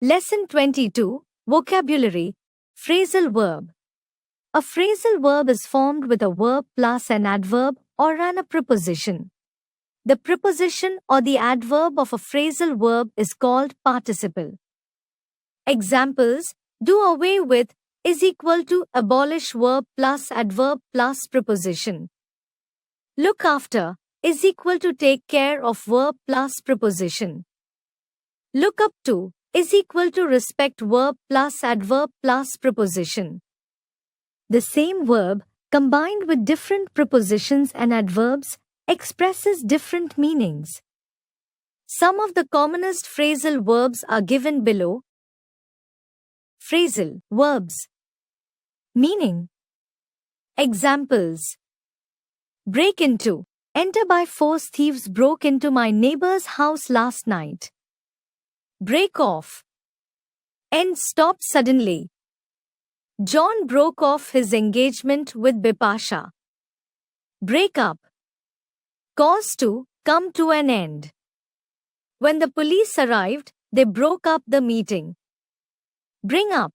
Lesson 22, Vocabulary, Phrasal verb. A phrasal verb is formed with a verb plus an adverb or a preposition. The preposition or the adverb of a phrasal verb is called participle. Examples: do away with is equal to abolish verb plus adverb plus preposition. Look after is equal to take care of verb plus preposition. Look up to is equal to respect verb plus adverb plus preposition. The same verb, combined with different prepositions and adverbs, expresses different meanings. Some of the commonest phrasal verbs are given below. Phrasal verbs. Meaning. Examples: break into. Enter by force. Thieves broke into my neighbor's house last night. Break off. End. Stop suddenly. John broke off his engagement with Bipasha. Break up. Cause to come to an end. When the police arrived, they broke up the meeting. Bring up.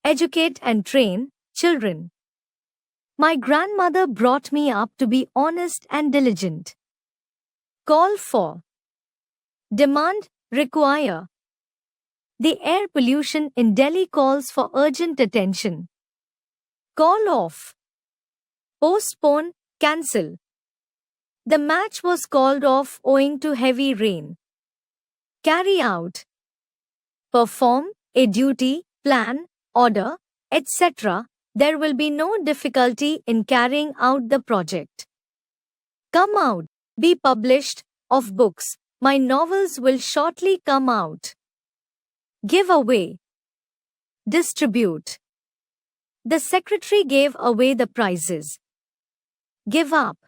Educate and train children. My grandmother brought me up to be honest and diligent. Call for. Demand, require. The air pollution in Delhi calls for urgent attention. Call off. Postpone, cancel. The match was called off owing to heavy rain. Carry out. Perform, a duty, plan, order, etc. There will be no difficulty in carrying out the project. Come out, be published, of books. My novels will shortly come out. Give away. Distribute. The secretary gave away the prizes. Give up.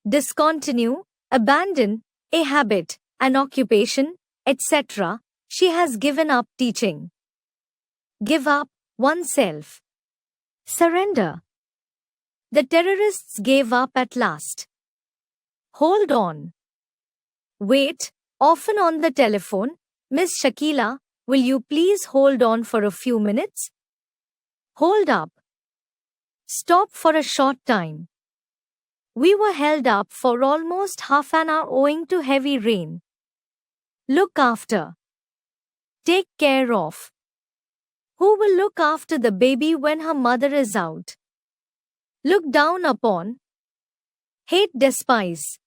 Discontinue, abandon, a habit, an occupation, etc. She has given up teaching. Give up, oneself. Surrender. The terrorists gave up at last. Hold on. Wait, often on the telephone. Miss Shakila, will you please hold on for a few minutes? Hold up. Stop for a short time. We were held up for almost half an hour owing to heavy rain. Look after. Take care of. Who will look after the baby when her mother is out? Look down upon. Hate, despise.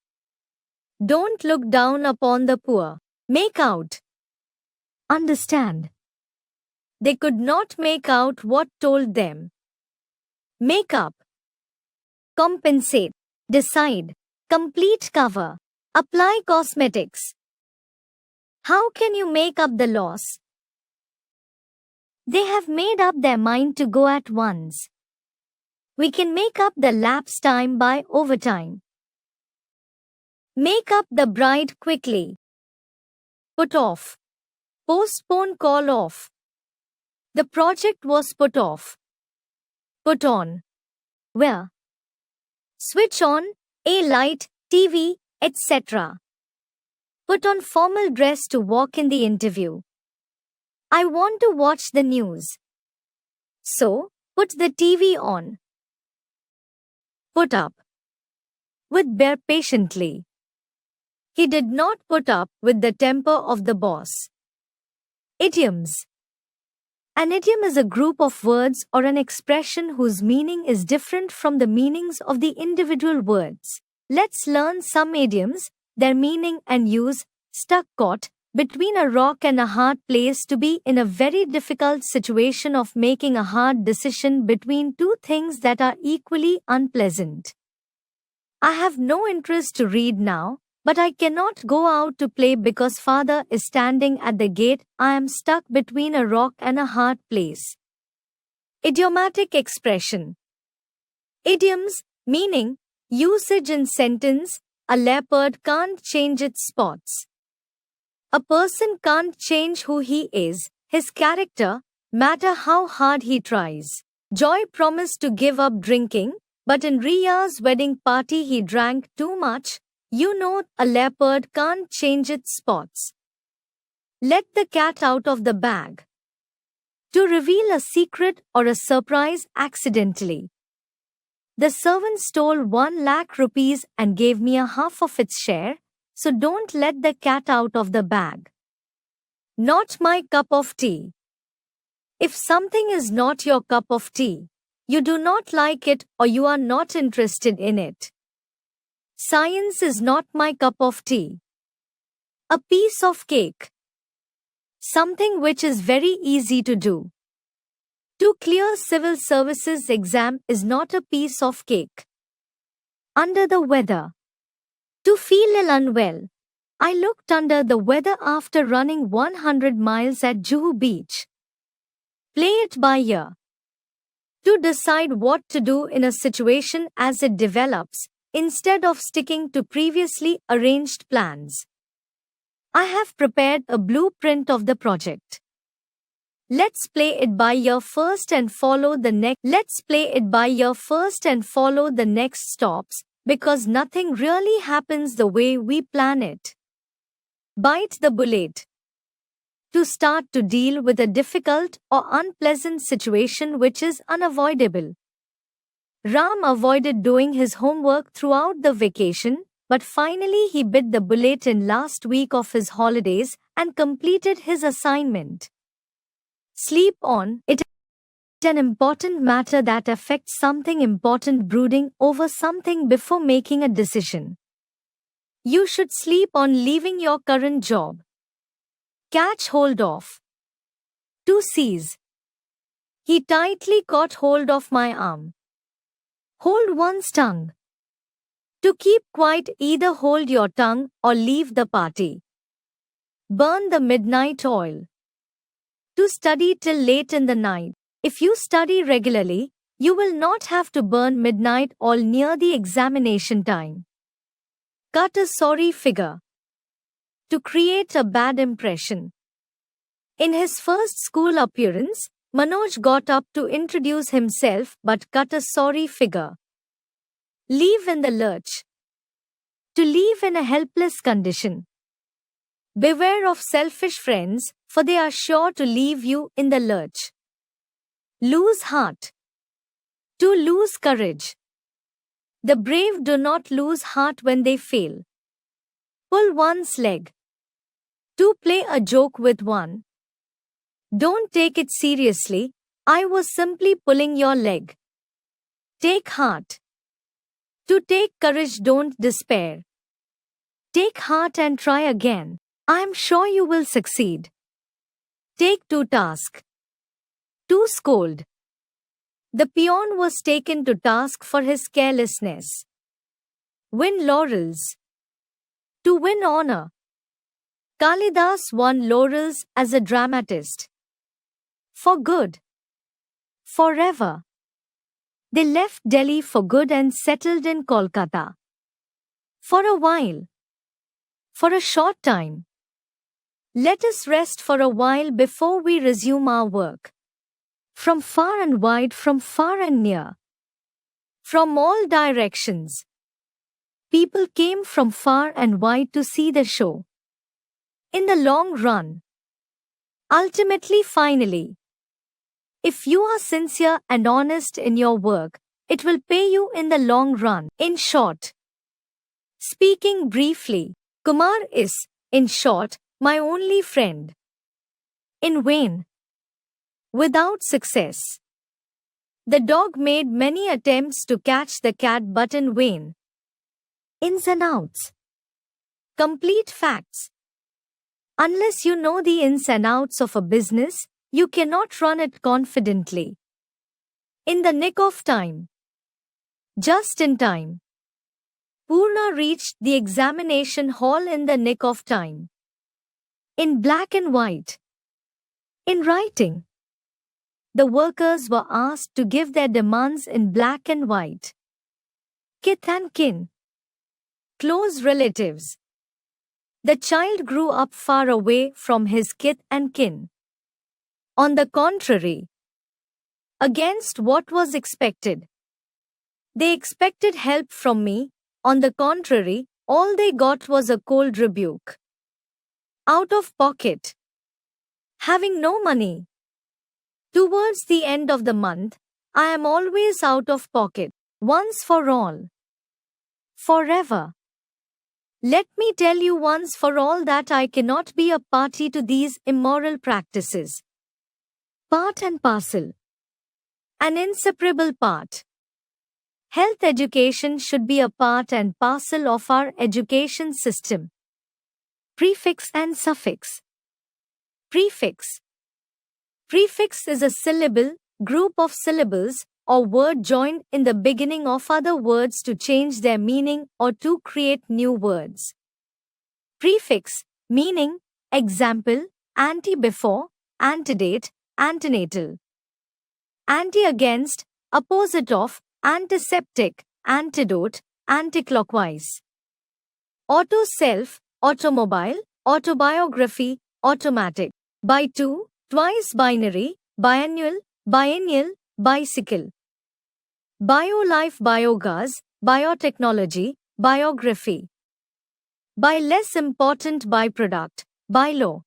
Don't look down upon the poor. Make out. Understand. They could not make out what told them. Make up. Compensate. Decide. Complete cover. Apply cosmetics. How can you make up the loss? They have made up their mind to go at once. We can make up the lapse time by overtime. Make up the bride quickly. Put off. Postpone, call off. The project was put off. Put on. Where? Switch on, a light, TV, etc. Put on formal dress to walk in the interview. I want to watch the news. So, put the TV on. Put up. With bear patiently. He did not put up with the temper of the boss. Idioms. An idiom is a group of words or an expression whose meaning is different from the meanings of the individual words. Let's learn some idioms, their meaning and use. Stuck, caught between a rock and a hard place. To be in a very difficult situation of making a hard decision between two things that are equally unpleasant. I have no interest to read now, but I cannot go out to play because father is standing at the gate. I am stuck between a rock and a hard place. Idiomatic expression. Idioms, meaning, usage in sentence. A leopard can't change its spots. A person can't change who he is, his character, matter how hard he tries. Joy promised to give up drinking, but in Ria's wedding party he drank too much. You know, a leopard can't change its spots. Let the cat out of the bag. To reveal a secret or a surprise accidentally. The servant stole 1 lakh rupees and gave me a half of its share, so don't let the cat out of the bag. Not my cup of tea. If something is not your cup of tea, you do not like it or you are not interested in it. Science is not my cup of tea. A piece of cake. Something which is very easy to do. To clear civil services exam is not a piece of cake. Under the weather. To feel ill unwell. I looked under the weather after running 100 miles at Juhu Beach. Play it by ear. To decide what to do in a situation as it develops, instead of sticking to previously arranged plans. I have prepared a blueprint of the project. Let's play it by ear first and follow the next stops, because nothing really happens the way we plan it. Bite the bullet. To start to deal with a difficult or unpleasant situation which is unavoidable. Ram avoided doing his homework throughout the vacation, but finally he bit the bullet in last week of his holidays and completed his assignment. Sleep on it. An important matter that affects something important, brooding over something before making a decision. You should sleep on leaving your current job. Catch hold of. To seize. He tightly caught hold of my arm. Hold one's tongue. To keep quiet, either hold your tongue or leave the party. Burn the midnight oil. To study till late in the night. If you study regularly, you will not have to burn midnight oil near the examination time. Cut a sorry figure. To create a bad impression. In his first school appearance, Manoj got up to introduce himself but cut a sorry figure. Leave in the lurch. To leave in a helpless condition. Beware of selfish friends, for they are sure to leave you in the lurch. Lose heart. To lose courage. The brave do not lose heart when they fail. Pull one's leg. To play a joke with one. Don't take it seriously, I was simply pulling your leg. Take heart. To take courage, don't despair. Take heart and try again. I am sure you will succeed. Take to task. To scold. The peon was taken to task for his carelessness. Win laurels. To win honor. Kalidas won laurels as a dramatist. For good. Forever. They left Delhi for good and settled in Kolkata. For a while. For a short time. Let us rest for a while before we resume our work. From far and wide, from far and near. From all directions. People came from far and wide to see the show. In the long run. Ultimately, finally. If you are sincere and honest in your work, it will pay you in the long run. In short. Speaking briefly, Kumar is, in short, my only friend. In vain. Without success. The dog made many attempts to catch the cat but in vain. Ins and outs. Complete facts. Unless you know the ins and outs of a business, you cannot run it confidently. In the nick of time. Just in time. Purna reached the examination hall in the nick of time. In black and white. In writing. The workers were asked to give their demands in black and white. Kith and kin. Close relatives. The child grew up far away from his kith and kin. On the contrary. Against what was expected. They expected help from me. On the contrary, all they got was a cold rebuke. Out of pocket. Having no money. Towards the end of the month, I am always out of pocket. Once for all. Forever. Let me tell you once for all that I cannot be a party to these immoral practices. Part and parcel. An inseparable part. Health education should be a part and parcel of our education system. Prefix and suffix. Prefix. Prefix is a syllable, group of syllables, or word joined in the beginning of other words to change their meaning or to create new words. Prefix, meaning, example, ante before, antedate, antenatal. Anti against, opposite of, antiseptic, antidote, anticlockwise. Auto self, automobile, autobiography, automatic. By two, twice binary, biannual, biennial, bicycle. Bio-life, biogas, biotechnology, biography. By less important, byproduct, bylaw.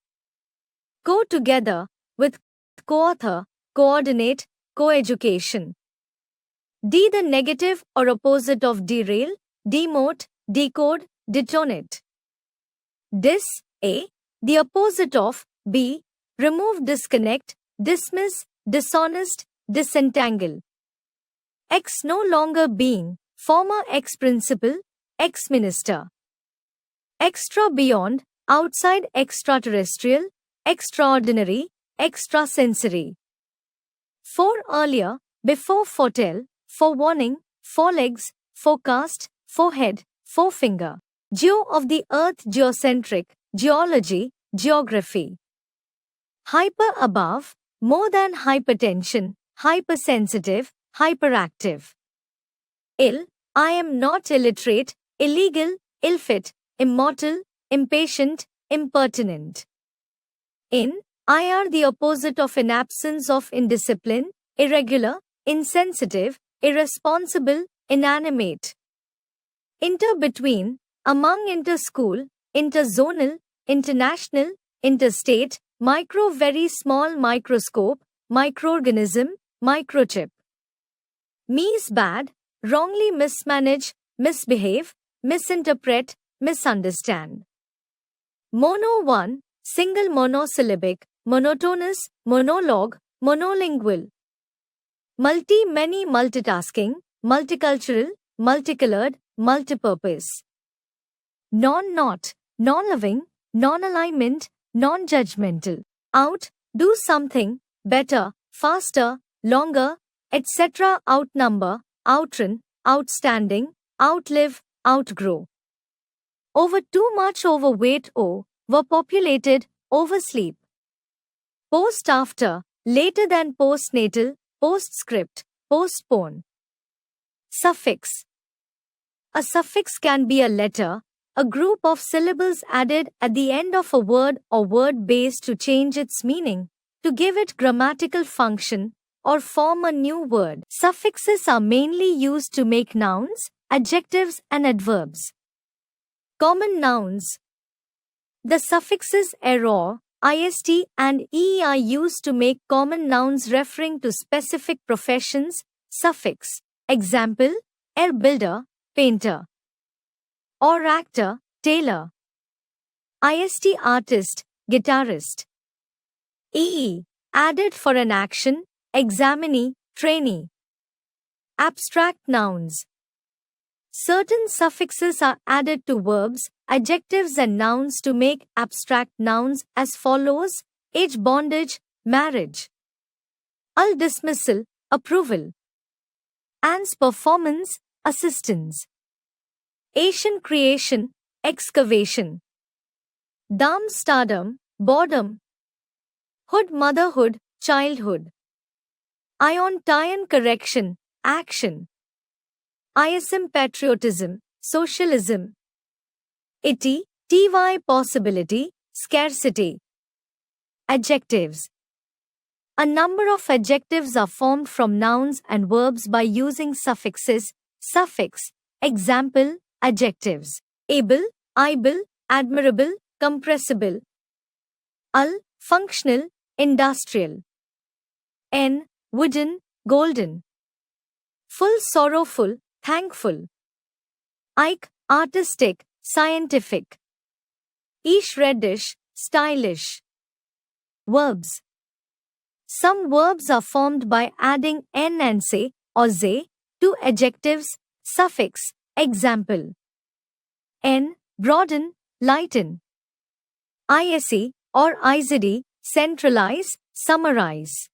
Go together, with, co-author, coordinate, co-education. D, the negative or opposite of derail, demote, decode, detonate. Dis, A, the opposite of, B, remove, disconnect, dismiss, dishonest, disentangle. Ex, no longer being, former ex-principal, ex-minister. Extra, beyond, outside, extraterrestrial, extraordinary, extrasensory. For, earlier, before, foretell, forewarning, forelegs, forecast, forehead, forefinger. Geo, of the earth, geocentric, geology, geography. Hyper, above, more than, hypertension, hypersensitive, hyperactive. Ill, I am not, illiterate, illegal, ill-fit, immortal, impatient, impertinent. In, I are the opposite of in absence of, indiscipline, irregular, insensitive, irresponsible, inanimate. Inter, between, among, interschool, interzonal, international, interstate, micro, very small, microscope, microorganism, microchip. Me's, bad, wrongly, mismanage, misbehave, misinterpret, misunderstand. Mono, one, single, monosyllabic, monotonous, monologue, monolingual. Multi, many, multitasking, multicultural, multicolored, multipurpose. Non, not, non-loving, non-alignment, non-judgmental. Out, do something, better, faster, longer, etc. Outnumber, outrun, outstanding, outlive, outgrow. Over, too much, overweight, overpopulated, oversleep. Post, after, later than, postnatal, postscript, postpone. Suffix. A suffix can be a letter, a group of syllables added at the end of a word or word base to change its meaning, to give it grammatical function, or form a new word. Suffixes are mainly used to make nouns, adjectives, and adverbs. Common nouns. The suffixes error, ist, and ee are used to make common nouns referring to specific professions. Suffix. Example, builder, painter. Or actor, tailor. Ist, artist, guitarist. ee, added for an action, examinee, trainee. Abstract nouns. Certain suffixes are added to verbs, adjectives and nouns to make abstract nouns as follows: age, bondage, marriage. Al, dismissal, approval. Ans, performance, assistance. Asian, creation, excavation. Dam, stardom, boredom. Hood, motherhood, childhood. Ion, tyon, correction, action. ISM, patriotism, socialism. Ity, ty, possibility, scarcity. Adjectives. A number of adjectives are formed from nouns and verbs by using suffixes. Suffix. Example, adjectives. Able, admirable, compressible. Al, functional, industrial. N. Wooden, golden. Full, sorrowful, thankful. Ike, artistic, scientific. Ish, reddish, stylish. Verbs. Some verbs are formed by adding n and se or ze to adjectives, suffix. Example. N. Broaden, lighten. Ise or isedy, centralize, summarize.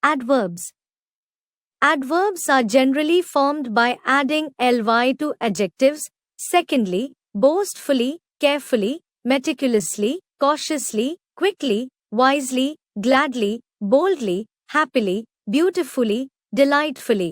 Adverbs. Adverbs are generally formed by adding ly to adjectives. Secondly, boastfully, carefully, meticulously, cautiously, quickly, wisely, gladly, boldly, happily, beautifully, delightfully.